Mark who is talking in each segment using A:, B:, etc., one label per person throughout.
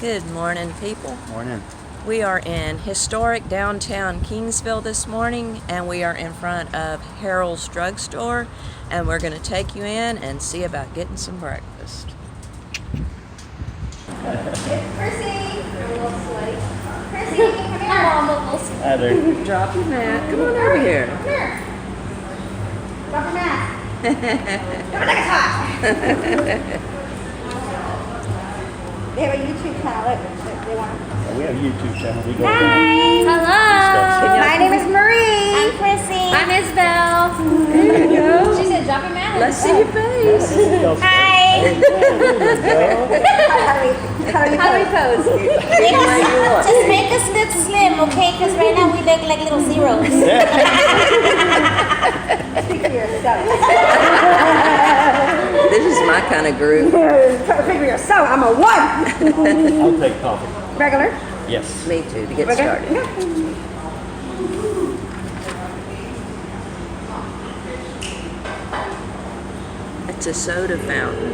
A: Good morning, people.
B: Morning.
A: We are in historic downtown Kingsville this morning, and we are in front of Harrel's Drugstore, and we're going to take you in and see about getting some breakfast.
C: Chrissy! I'm a little sweaty. Chrissy, come here. I'm a little sweaty.
B: Hi there.
A: Drop your mat. Come on over here.
C: Come here. Drop your mask. Come like a hot. They have a YouTube channel. They want to.
B: We have a YouTube channel. We go
C: Hi.
B: Hello.
C: My name is Marie. I'm Chrissy. I'm Isabel.
A: There you go.
C: She said, drop your mask.
A: Let's see your face.
C: Hi. How do we pose?
D: Just make us look slim, okay? Because right now we look like little zeros.
C: Speak for yourself.
A: This is my kind of group.
C: Speak for yourself. I'm a one.
B: I'll take coffee.
C: Regular?
B: Yes.
A: Me too, to get
C: Regular?
A: started.
C: Yeah.
A: It's a soda fountain.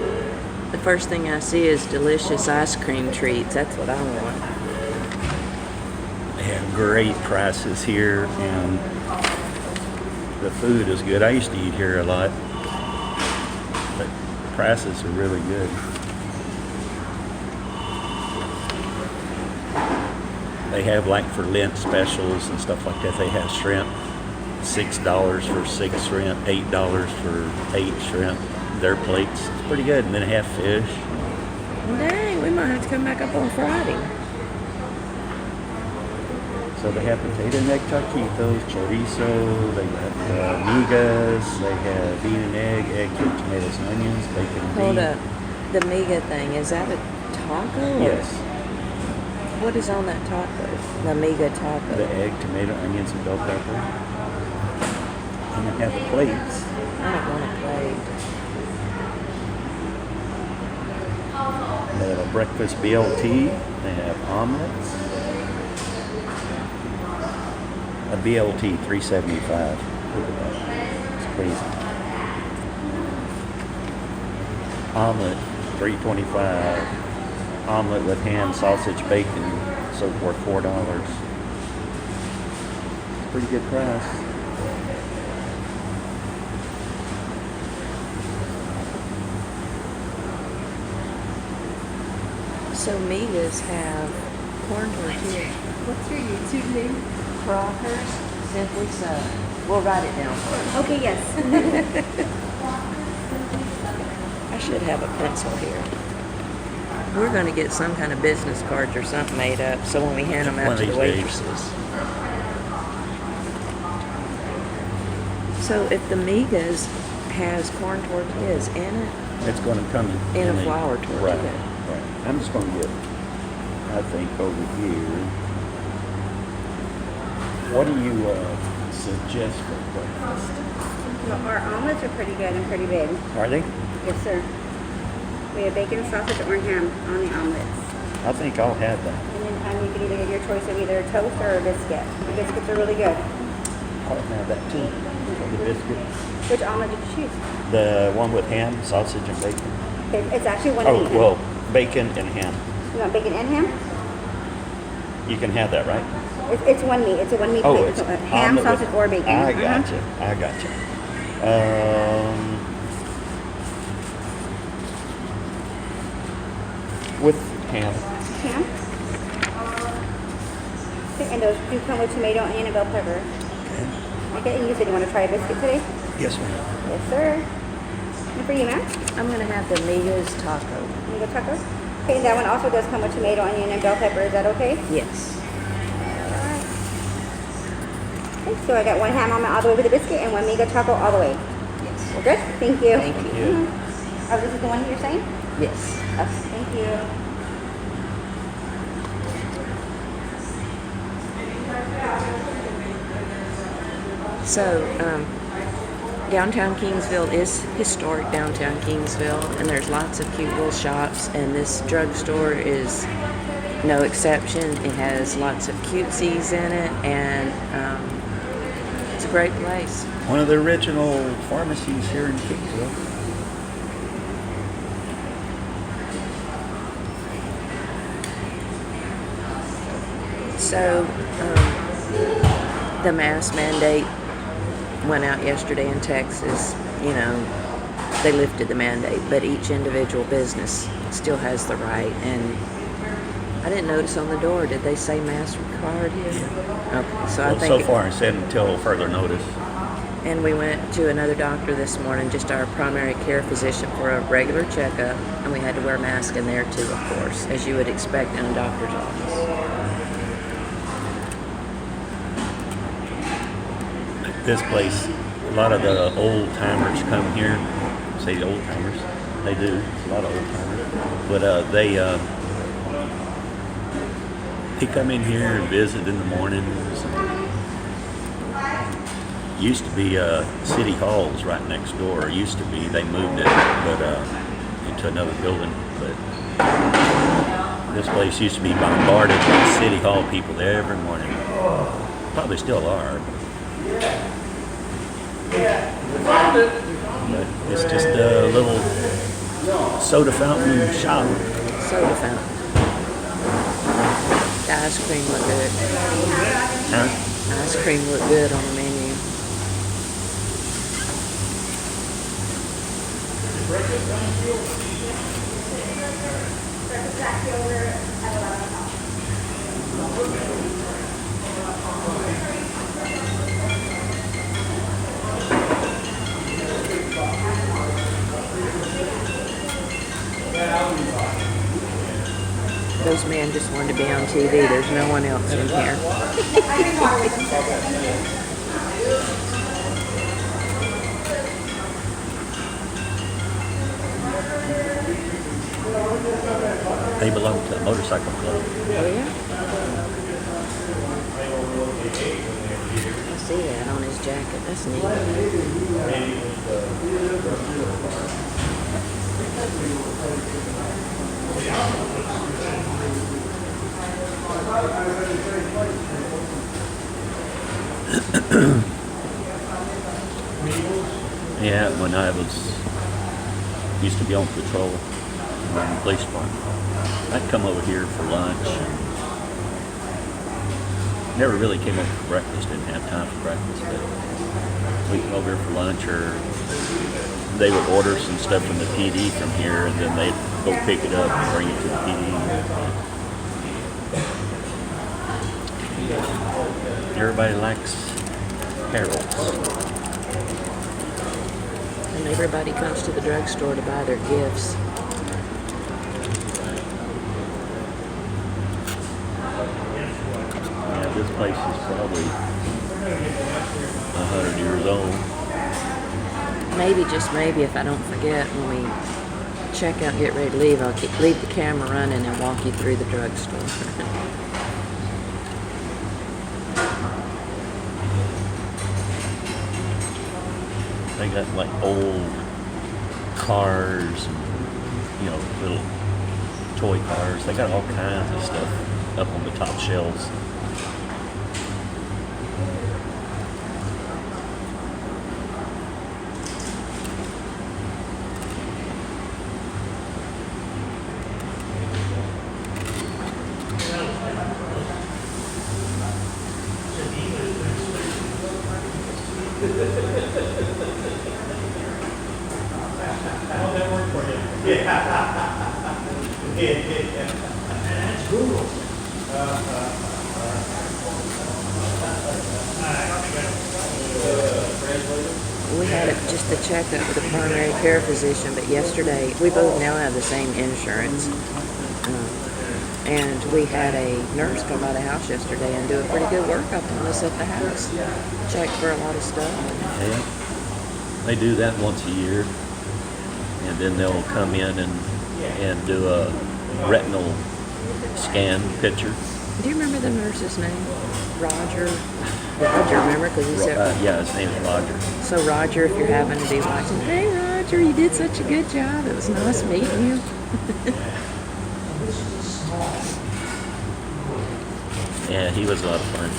A: The first thing I see is delicious ice cream treats. That's what I want.
B: They have great prices here, and the food is good. I used to eat here a lot, but prices are really good. They have, like, for Lent specials and stuff like that. They have shrimp, $6 for 6 shrimp, $8 for 8 shrimp. Their plates, it's pretty good. And then they have fish.
A: Dang, we might have to come back up on Friday.
B: So they have potato and egg taquitos, chorizo, they got migas, they have bean and egg, cured tomatoes and onions, bacon and
A: Hold
B: bean.
A: up. The miga thing, is that a taco? or-
B: Yes.
A: What is on that taco? The miga taco.
B: The egg, tomato, onions, and bell pepper. And they have the plates.
A: I don't want a plate.
B: They have a breakfast BLT. They have omelets. A BLT, $3.75. Look at that. It's crazy. Omelet, $3.25. Omelet with ham, sausage, bacon, so forth, $4. Pretty good price.
A: So migas have corn tortillas.
C: What's your YouTube name?
A: Crockers, Simply Sub. We'll write it down first.
C: Okay, yes.
A: I should have a pencil here. We're going to get some kind of business cards or something made up, so when we hand them
B: One
A: out
B: of
A: to the
B: these days.
A: waitresses. So if the migas has corn tortillas in it,
B: It's going to come
A: In a flour tortilla.
B: Right, right. I'm just going to get, I think, over here. What do you suggest for breakfast?
C: Well, our omelets are pretty good and pretty big.
B: Are they?
C: Yes, sir. We have bacon, sausage, or ham on the omelets.
B: I think I'll have that.
C: And then you can either get your choice of either a toast or a biscuit. The biscuits are really good.
B: I'll have that too. The biscuit.
C: Which omelet did you choose?
B: The one with ham, sausage, and bacon.
C: It's actually one
B: Oh,
C: meat.
B: well, bacon and ham.
C: You want bacon and ham?
B: You can have that, right?
C: It's one meat. It's a one meat
B: Oh,
C: plate.
B: it's
C: It's a ham,
B: omelet with-
C: sausage, or bacon.
B: I gotcha. I gotcha. With ham.
C: Ham? Okay, and those do come with tomato, onion, and bell pepper.
B: Okay.
C: Okay, and you said you want to try a biscuit today?
B: Yes, ma'am.
C: Yes, sir. And for you, ma'am?
A: I'm going to have the migas taco.
C: You go taco? Okay, and that one also does come with tomato, onion, and bell pepper. Is that okay?
A: Yes.
C: Alright. Okay, so I got one ham omelet all the way with the biscuit and one miga taco all the way.
A: Yes.
C: We're good? Thank you.
A: Thank you.
C: Oh, this is the one you're saying?
A: Yes.
C: Okay, thank you.
A: So, downtown Kingsville is historic downtown Kingsville, and there's lots of cute little shops, and this drugstore is no exception. It has lots of cutesies in it, and it's a great place.
B: One of the original pharmacies here in Kingsville.
A: So, the mask mandate went out yesterday in Texas. You know, they lifted the mandate, but each individual business still has the right. And I didn't notice on the door, did they say mask required here? Okay, so I
B: Well,
A: think.
B: so far, it said until further notice.
A: And we went to another doctor this morning, just our primary care physician, for a regular checkup, and we had to wear a mask in there too, of course, as you would expect in a doctor's office.
B: This place, a lot of the old timers come here. Say the old timers, they do. It's a lot of old timers, but they come in here and visit in the mornings. Used to be City Hall's right next door. Used to be. They moved it, but into another building. But this place used to be bombarded with City Hall people there every morning. Probably still are. But it's just a little soda fountain shop.
A: Soda fountain. The ice cream looked good.
B: Huh?
A: Ice cream looked good on the menu. Those men just wanted to be on TV. There's no one else in here.
B: They belong to a motorcycle club.
A: Oh, yeah? I see that on his jacket. That's neat.
B: Yeah, when I used to be on patrol in the police department, I'd come over here for lunch. Never really came over for breakfast, didn't have time for breakfast, but we'd come over here for lunch, or they would order some stuff from the PD from here, and then they'd go pick it up and bring it to the PD. Everybody likes Harrel's.
A: And everybody comes to the drugstore to buy their gifts.
B: Yeah, this place is probably 100 years old.
A: Maybe, just maybe, if I don't forget, when we check out, get ready to leave, I'll leave the camera running and walk you through the drugstore.
B: They got like old cars and, little toy cars. They got all kinds of stuff up on the top shelves.
A: We had just a checkup with a primary care physician, but yesterday, we both now have the same insurance. And we had a nurse come by the house yesterday and do a pretty good workup on us at the house. Check for a lot of stuff.
B: Yeah. They do that once a year, and then they'll come in and do a retinal scan picture.
A: Do you remember the nurse's name? Roger, remember? Because he said,
B: Yeah, his name is Roger.
A: so Roger, if you're having to be watching, hey Roger, you did such a good job. It was nice meeting you.
B: Yeah, he was a lot of fun.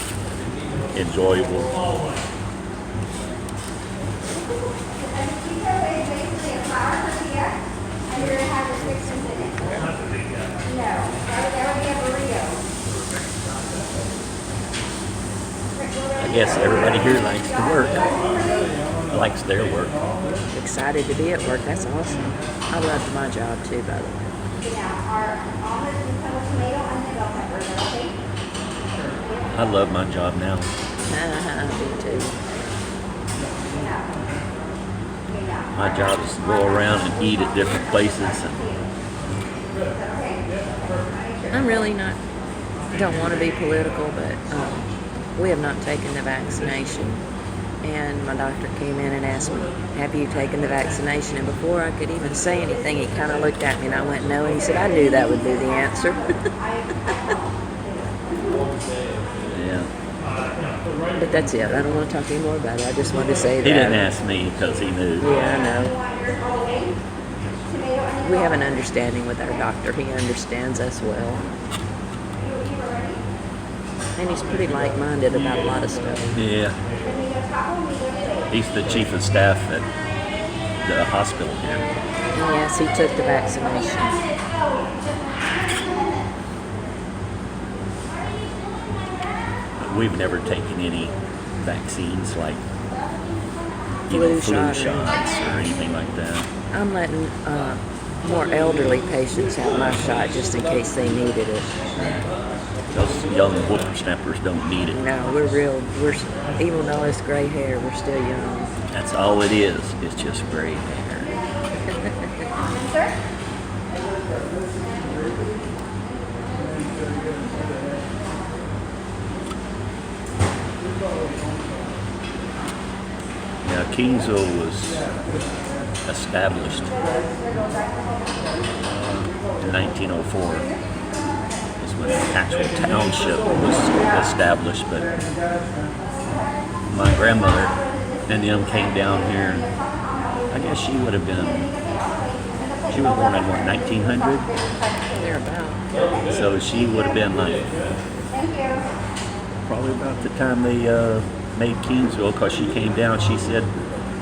B: Enjoyable. guess everybody here likes to work. Likes their work.
A: Excited to be at work. That's awesome. I loved my job too, by the way.
B: I love my job now.
A: Me too.
B: My job is to go around and eat at different places. And
A: I'm really not, don't want to be political, but we have not taken the vaccination. And my doctor came in and asked me, have you taken the vaccination? And before I could even say anything, he kind of looked at me and I went, no. And he said, I knew that would be the answer.
B: yeah.
A: But that's it. I don't want to talk anymore about it. I just wanted to say that.
B: He didn't ask me because he knew.
A: Yeah, I know. We have an understanding with our doctor. He understands us well. And he's pretty like-minded about a lot of stuff.
B: Yeah. He's the chief of staff at the hospital here.
A: Yes, he took the vaccination.
B: We've never taken any vaccines like
A: Flu
B: flu
A: shot
B: shots or anything like that.
A: I'm letting more elderly patients have my shot just in case they needed it.
B: Those young whippersnappers don't need it.
A: No, even though it's gray hair, we're still young.
B: That's all it is. It's just gray hair. Yeah, Kingsville was established in 1904. When the actual township was established, but my grandmother and them came down here, and I guess she was born in what, 1900?
A: Thereabout.
B: So she would have been like, probably about the time they made Kingsville, because she came down, she said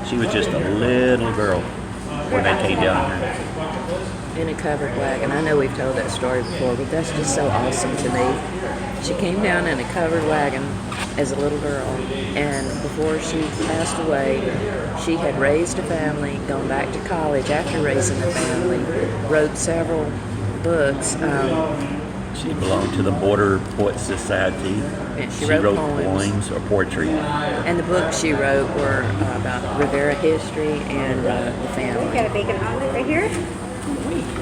B: she was just a little girl when they came down here.
A: In a covered wagon. I know we've told that story before, but that's just so awesome to me. She came down in a covered wagon as a little girl, and before she passed away, she had raised a family, gone back to college after raising a family, wrote several books.
B: She belonged to the Border Poet Society.
A: And she wrote
B: poems or poetry.
A: And the books she wrote were about Riviera history and the
C: We
A: family.
C: got a bacon omelet right here.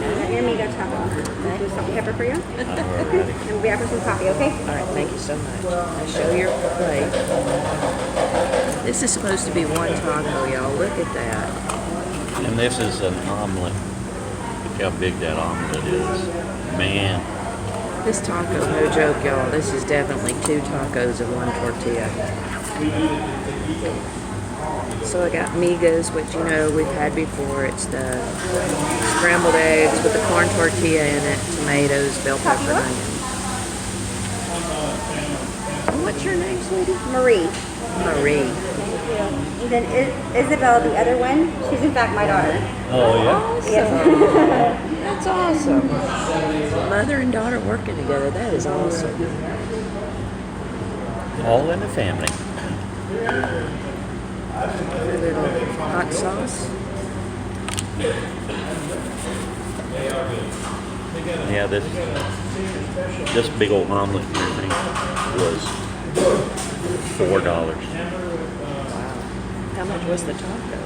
C: And amigo taco. Do salt and pepper for you. Okay. And we'll be out for some coffee, okay?
A: All right, thank you so much. Now show your plate. This is supposed to be one taco, y'all. Look at that.
B: And this is an omelet. Look how big that omelet is. Man.
A: This taco, no joke, y'all. This is definitely 2 tacos of 1 tortilla. So I got migas, which you know we've had before. It's the scrambled eggs with the corn tortilla in it, tomatoes, bell pepper, and onions. What's your name, sweetie?
C: Marie.
A: Marie.
C: Thank you. And then Isabel, the other one, she's in fact my daughter.
B: Oh, yeah?
A: Awesome. That's awesome. Mother and daughter working together. That is awesome.
B: All in the family.
A: A little hot sauce.
B: Yeah, this big old omelet and everything was $4.
A: Wow. How much was the taco?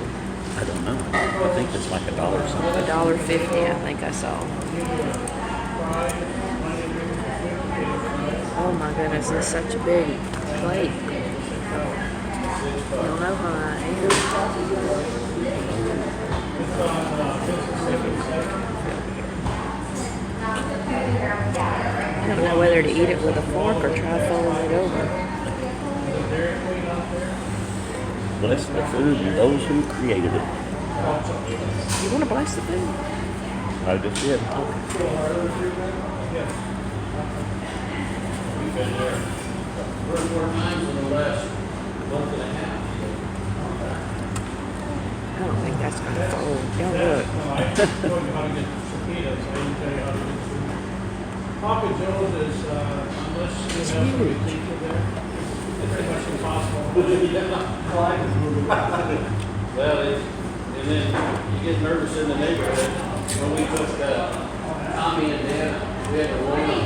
B: I don't know. I think it's like $1 or something.
A: $1.50, I think I saw. Oh my goodness, it's such a big plate. You don't know how I am. I don't know whether to eat it with a fork or try folding it over.
B: Bless the food and those who created it.
A: You want to bless the food?
B: I just did.
A: I don't think that's going to fold. Y'all look.
E: Papa Joe's is, unless,
A: It's
E: you know,
A: huge.
E: Well, and then you get nervous in the neighborhood. When we took Tommy and Dan, we had to warn them.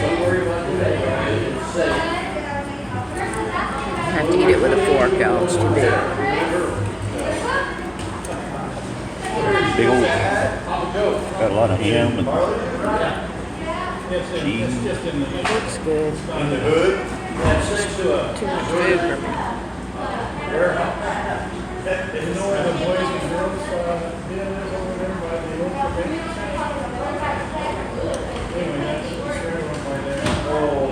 E: Don't worry about the neighborhood, it's safe.
A: I have to eat it with a fork, y'all. It's too big.
B: Big old, got a lot of ham and cheese.
A: Looks good.
E: That's next to a
A: Too much food for me.
F: You know where the boys and girls deal is over there by the old convention center? Anyway, that's right over by there. Oh.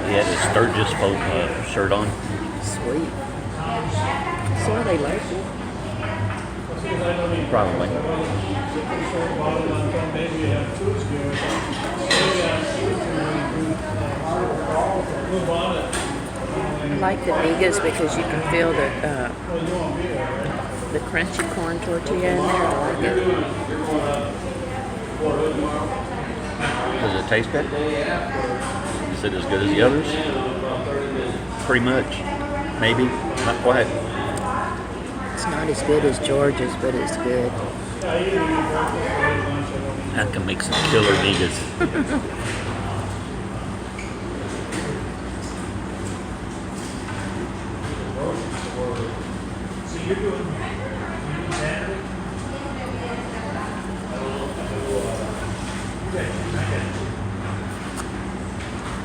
B: He had his Sturgis shirt on.
A: Sweet. So are they local?
B: Probably.
F: Maybe have foods good. Move on it.
A: I like the migas because you can feel the crunchy corn tortilla in there. I like it.
B: Does it taste good? Is it as good as the others? Pretty much. Maybe. Not quite.
A: It's not as good as George's, but it's good.
B: I can make some killer migas.
F: So you're doing Saturday?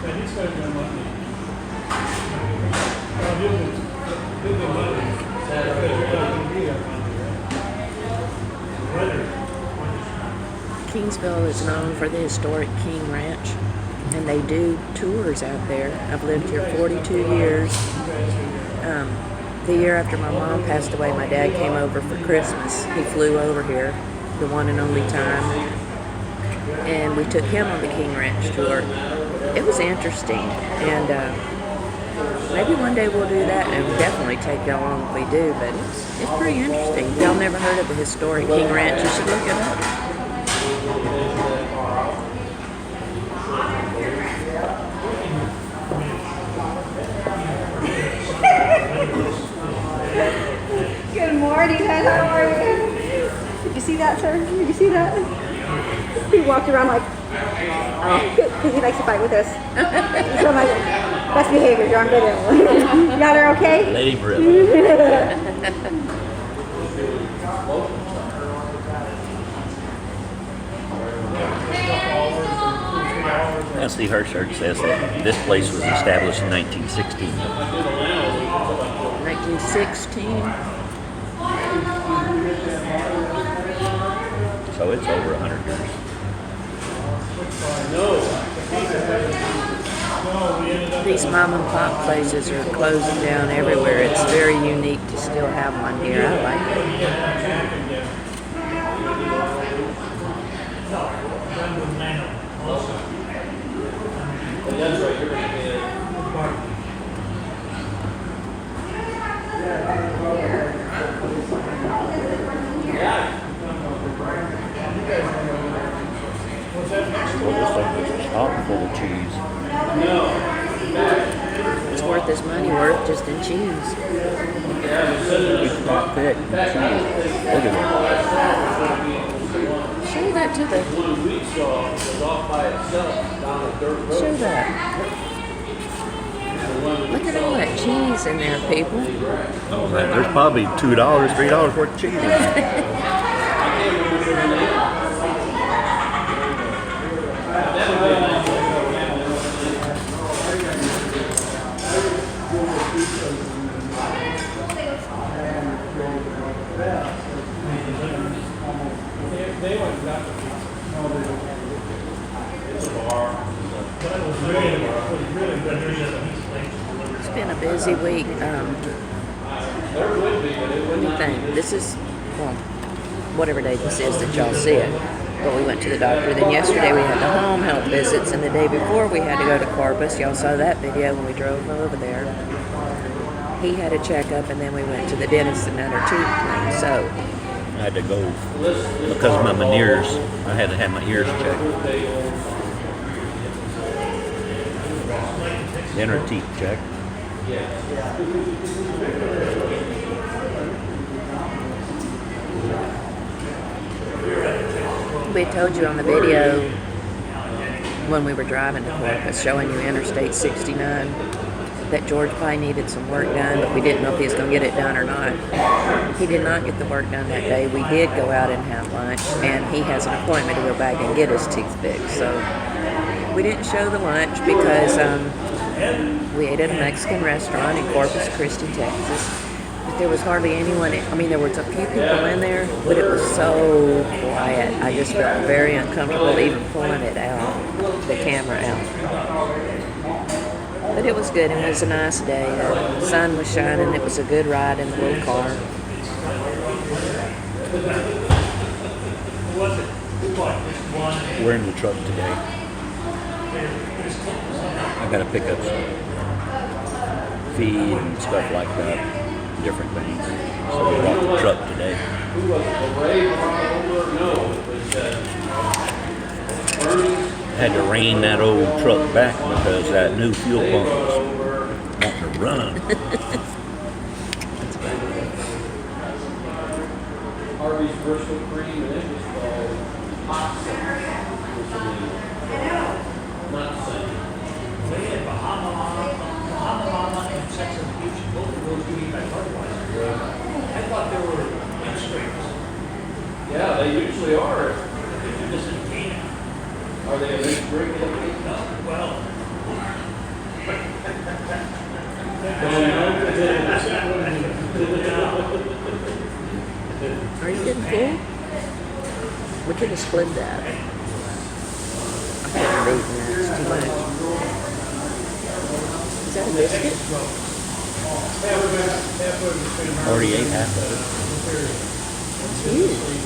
F: Yeah, he's got to do Monday. Well, he'll do Monday.
A: Kingsville is known for the historic King Ranch, and they do tours out there. I've lived here 42 years. The year after my mom passed away, my dad came over for Christmas. He flew over here, the one and only time, and we took him on the King Ranch tour. It was interesting, and maybe one day we'll do that, and it'll definitely take y'all long if we do, but it's pretty interesting. If y'all never heard of the historic King Ranch, you should look it up.
C: Good morning, Ted. How are you? Did you see that, sir? Did you see that? He walked around like, oh, because he likes to fight with us. So I'm like, best behavior, you're on video. Y'all are okay?
B: Let him rip. Nancy Hirschert says that this place was established in 1916.
A: 1916.
B: So it's over 100 years.
A: These mom and pop places are closing down everywhere. It's very unique to still have one here. I like it.
E: That's right, you're going to get
B: Well, this thing is chock full of cheese.
A: It's worth its money worth just in cheese.
B: It's not thick and cheese. Look at
A: Show that to the.
E: one we saw was off by itself down a dirt road.
A: Show that. Look at all that cheese in there, people.
B: it. Oh, man, there's probably $2, $3 worth of cheese in there.
F: They went and got the pizza. No, they don't. It's a bar. But it was really good.
A: It's been a busy week. Let me think. This is, well, whatever day this is that y'all see it. But we went to the doctor. Then yesterday we had the home health visits, and the day before we had to go to Corpus. Y'all saw that video when we drove over there. he had a checkup, and then we went to the dentist and had our teeth cleaned. So
B: I had to go because of my veneers. I had to have my ears checked. Then her teeth checked.
A: we told you on the video when we were driving to Corpus, showing you Interstate 69, that George probably needed some work done, but we didn't know if he was going to get it done or not. He did not get the work done that day. We did go out and have lunch, and he has an appointment to go back and get his teeth fixed. So we didn't show the lunch because we ate at a Mexican restaurant in Corpus Christi, Texas. But there was hardly anyone. I mean, there was a few people in there, but it was so quiet. I just felt very uncomfortable even pulling it out, the camera out. But it was good. It was a nice day. The sun was shining. It was a good ride in the little car.
B: We're in the truck today. I got to pick up some feed and stuff like that, different things. So we brought the truck today. Had to rein that old truck back because that new fuel pump was wanting to run.
E: Harvey's Bristol Cream, and it was called Hot Sauce. Not the same.
F: They had Bahama and Sex and the Beach, both of those being by Budweiser. I thought they were in-streams.
E: Yeah, they usually are.
F: This is Dana.
E: Are they a mixed drink?
F: Well,
A: Are you getting full? We could have split that. I couldn't read that. It's too much. Is that a biscuit?
B: Already ate half of it.
A: It's huge.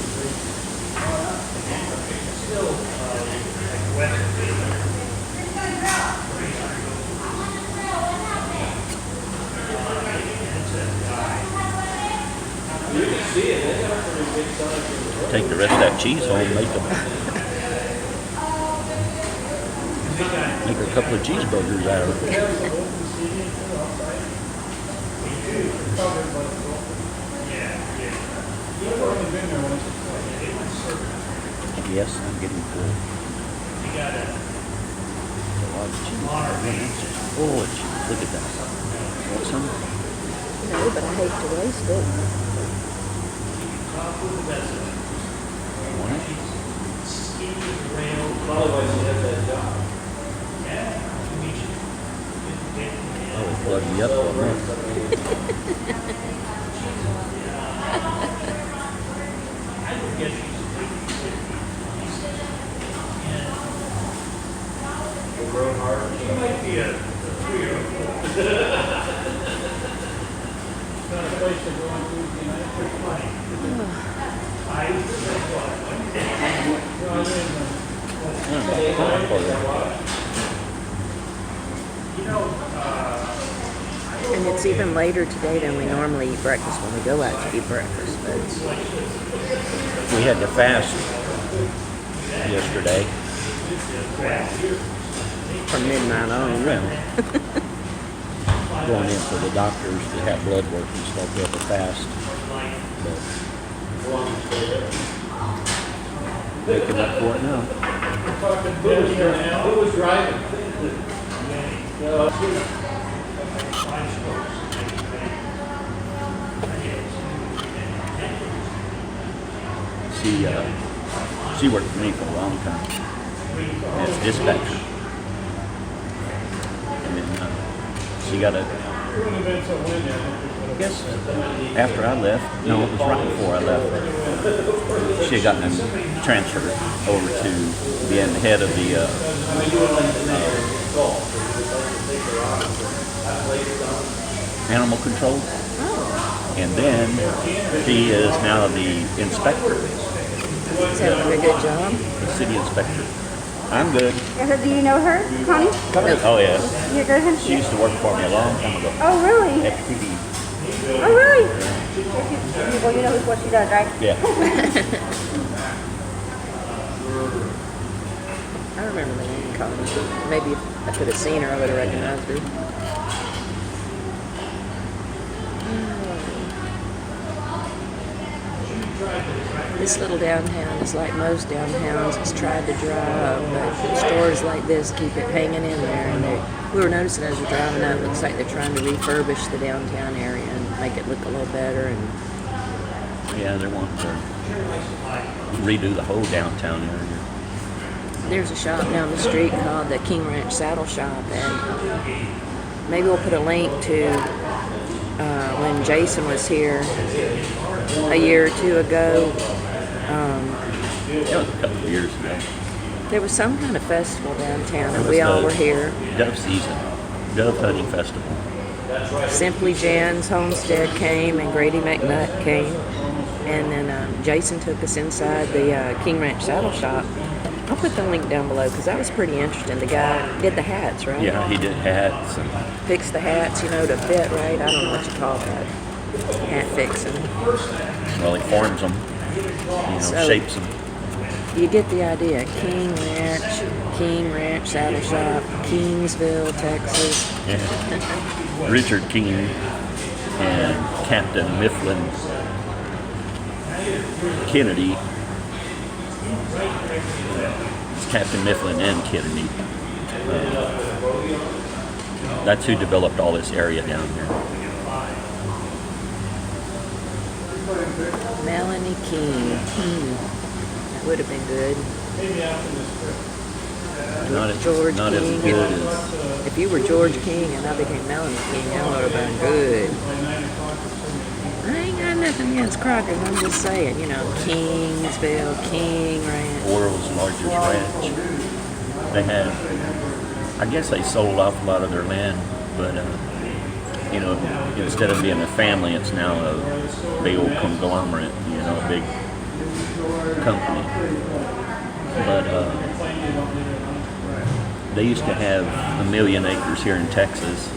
E: You can see it. They got a pretty big size.
B: Take the rest of that cheese home and make a couple of cheeseburgers out of it. Yes, I'm getting full. A lot of cheese. Oh, cheese. Look at that. Want some?
A: No, but I hate to waste it.
B: Want it?
E: Otherwise, you have that job.
B: Oh, it'll plug me up on that.
A: And it's even later today than we normally eat breakfast when we go out to eat breakfast. But
B: We had to fast yesterday.
A: from midnight on.
B: Well, going in for the doctors to have blood work and stuff, we had to fast. But making up for it now.
E: Who was driving?
B: She worked for me for a long time as dispatcher. And then she got a, I guess after I left, no, it was right before I left, she had gotten transferred over to being the head of the animal control. And then she is now the inspector.
A: Is that a good job?
B: The city inspector. I'm good.
C: I said, do you know her, Connie?
B: Oh, yeah.
C: Your girlfriend?
B: She used to work for me a long time ago.
C: Oh, really?
B: At TV.
C: Oh, really? Well, you know what she does, right?
B: Yeah.
A: I remember the name Connie. Maybe if I could have seen her, I would have recognized her. This little downtown is like most downtowns. It's tried to dry up, but stores like this keep it hanging in there. And we were noticing as we're driving up, it looks like they're trying to refurbish the downtown area and make it look a little better. And
B: Yeah, they want to redo the whole downtown area.
A: there's a shop down the street called the King Ranch Saddle Shop, and maybe we'll put a link to when Jason was here a year or two ago.
B: That was a couple of years ago.
A: There was some kind of festival downtown,
B: It
A: and
B: was
A: we all
B: the
A: were here.
B: Dove season. Dove hunting festival.
A: Simply Jan's Homestead came, and Grady McNutt came, and then Jason took us inside the King Ranch Saddle Shop. I'll put the link down below because that was pretty interesting. The guy did the hats, right?
B: Yeah, he did hats and
A: Fixed the hats, to fit, right? I don't know what you call that. Hat fixing.
B: well, he forms them,
A: So-
B: shapes them.
A: You get the idea. King Ranch Saddle Shop, Kingsville, Texas.
B: Yeah. Richard King and Captain Mifflin Kennedy. It's Captain Mifflin and Kennedy. That's who developed all this area down here.
A: Melanie King. That would have been good. George
B: Not
A: King.
B: as good as
A: If you were George King and I became Melanie King, that would have been good. I ain't got nothing against Crockett. I'm just saying, Kingsville, King Ranch.
B: world's largest ranch. They had, I guess they sold off a lot of their land, but instead of being a family, it's now a big old conglomerate, a big company. But they used to have 1 million acres here in Texas,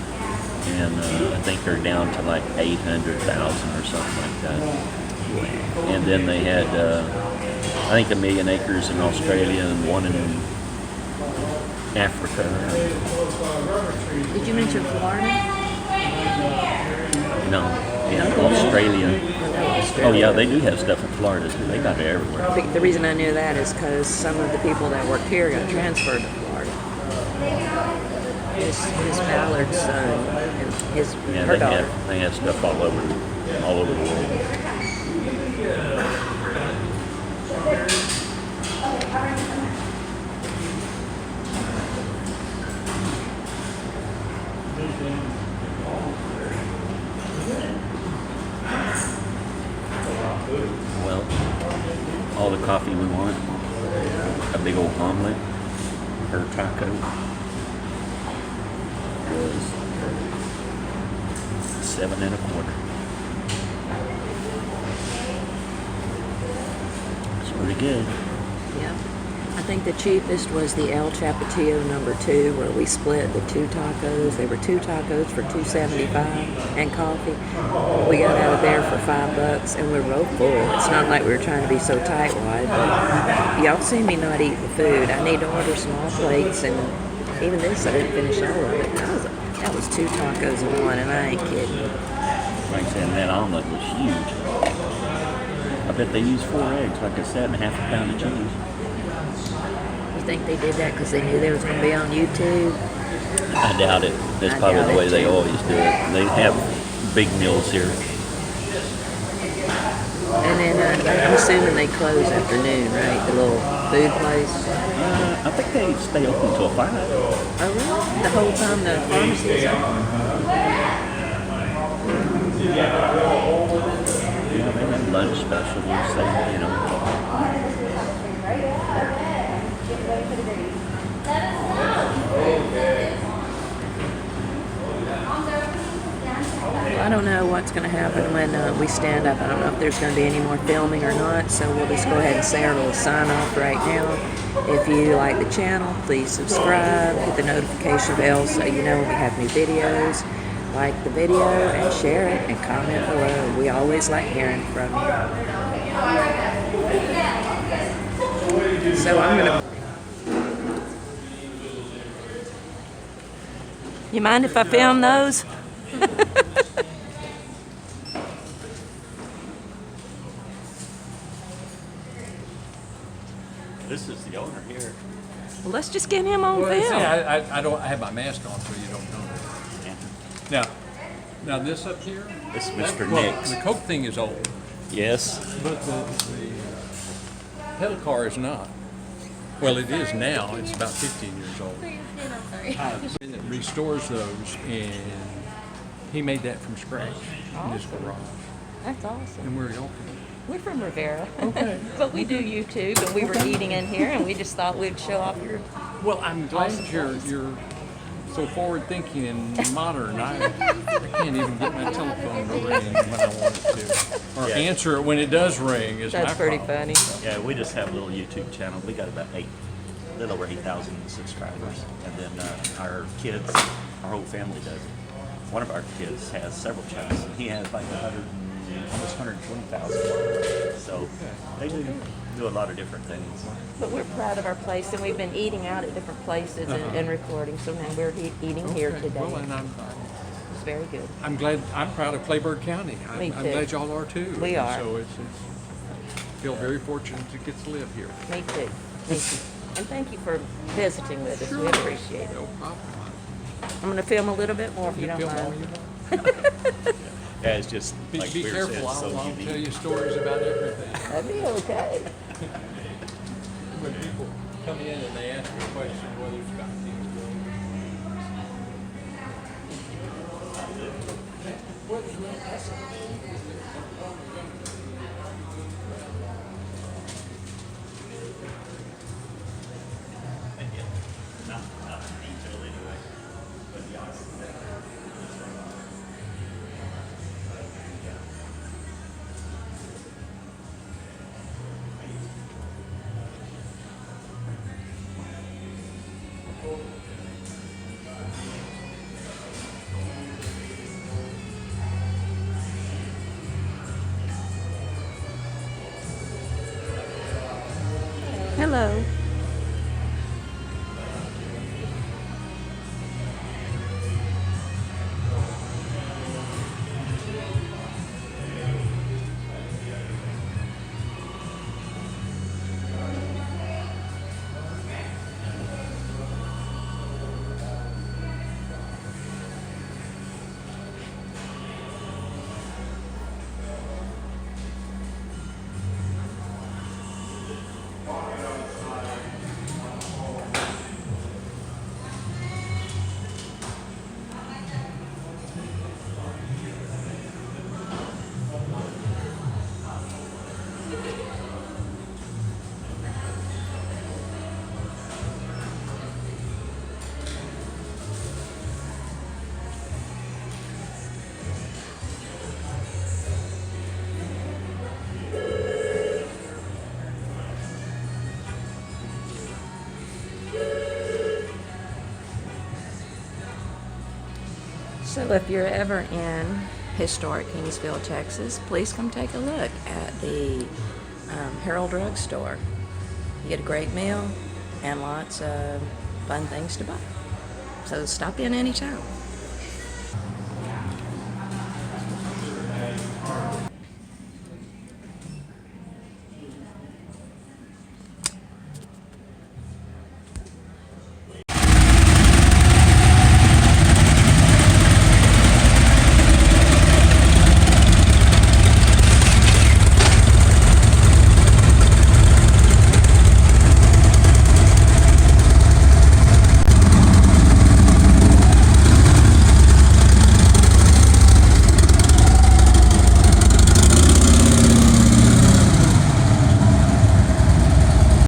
B: and I think they're down to like 800,000 or something like that. And then they had, I think 1 million acres in Australia and one in Africa.
A: Did you mention Florida?
B: No, yeah, Australia. Oh yeah, they do have stuff in Florida too. They got it everywhere.
A: The reason I knew that is because some of the people that worked here got transferred to Florida. His Ballard's son and her daughter.
B: They have stuff all over the world. Well, all the coffee we want, a big old omelet, her taco was $7.25. It's pretty good.
A: Yeah. I think the cheapest was the El Chapatillo #2, where we split the 2 tacos. They were 2 tacos for $2.75 and coffee. We got out of there for $5, and we were both full. It's not like we were trying to be so tight-wide, but y'all see me not eat the food. I need to order small plates, and even this, I didn't finish all of it. That was 2 tacos in one, and I ain't kidding.
B: Like I said, that omelet was huge. I bet they used 4 eggs, like I said, and half a pound of cheese.
A: You think they did that because they knew they was going to be on YouTube?
B: I doubt it. That's
A: I
B: probably
A: doubt
B: the
A: it,
B: way they
A: too.
B: always do it. They have big meals here.
A: And then I'm assuming they close after noon, right? The little food place.
B: I think they stay open till 5.
A: Oh, really? The whole time the pharmacy is open?
B: Yeah, they have lunch specials.
A: I don't know what's going to happen when we stand up. I don't know if there's going to be any more filming or not, so we'll just go ahead and say our little sign off right now. If you like the channel, please subscribe, hit the notification bell so you know when we have new videos. Like the video and share it and comment below. We always like hearing from you. So I'm going to... You mind if I film those?
B: This is the owner here.
A: Well, let's just get him on
G: Well, see,
A: film.
G: I don't have my mask on, so you don't know that. Now this up here.
B: This is Mr.
G: Well,
B: Nick's.
G: the Coke thing is old,
B: Yes.
G: but the pedal car is not. Well, it is now. It's about 15 years old. And it restores those, and he made that from scratch in his garage.
A: That's awesome.
G: And where are y'all from?
A: We're from Riviera.
G: Okay.
A: But we do YouTube, and we were eating in here, and we just thought we'd show off your...
G: Well, I'm glad you're so forward-thinking and modern. I can't even get my telephone to ring when I want it to, or
B: Yeah.
G: answer it when it does ring. Is
A: That's
G: my
A: pretty
G: problem.
A: funny.
B: Yeah, we just have a little YouTube channel. We got about a little over 8,000 subscribers. And then our kids, our whole family does it. One of our kids has several channels. And he has like almost 120,000. So they do a lot of different things.
A: But we're proud of our place, and we've been eating out at different places and recording, so now we're eating here
G: Okay,
A: today.
G: well, and
A: It's very good.
G: I'm glad. I'm proud of Clayburgh County.
A: Me
G: I'm
A: too.
G: glad y'all are too.
A: We are.
G: So it's feel very fortunate to get to live here.
A: Me too. Me too. And thank you for visiting with us. We appreciate it.
G: No problem.
A: I'm going to film a little bit more if you don't
G: Film all
A: mind.
G: you want.
B: Yeah, it's just
G: Be,
B: like
G: be
B: we were
G: careful.
B: saying,
G: I'll
B: so
G: tell
B: unique.
G: you stories about everything.
A: That'd be okay.
G: When people come in and they ask me a question whether it's about Kingsville.
B: Not in detail anyway. But yeah.
A: Hello. So if you're ever in historic Kingsville, Texas, please come take a look at the Harrel Drugstore. You get a great meal and lots of fun things to buy. So stop in anytime.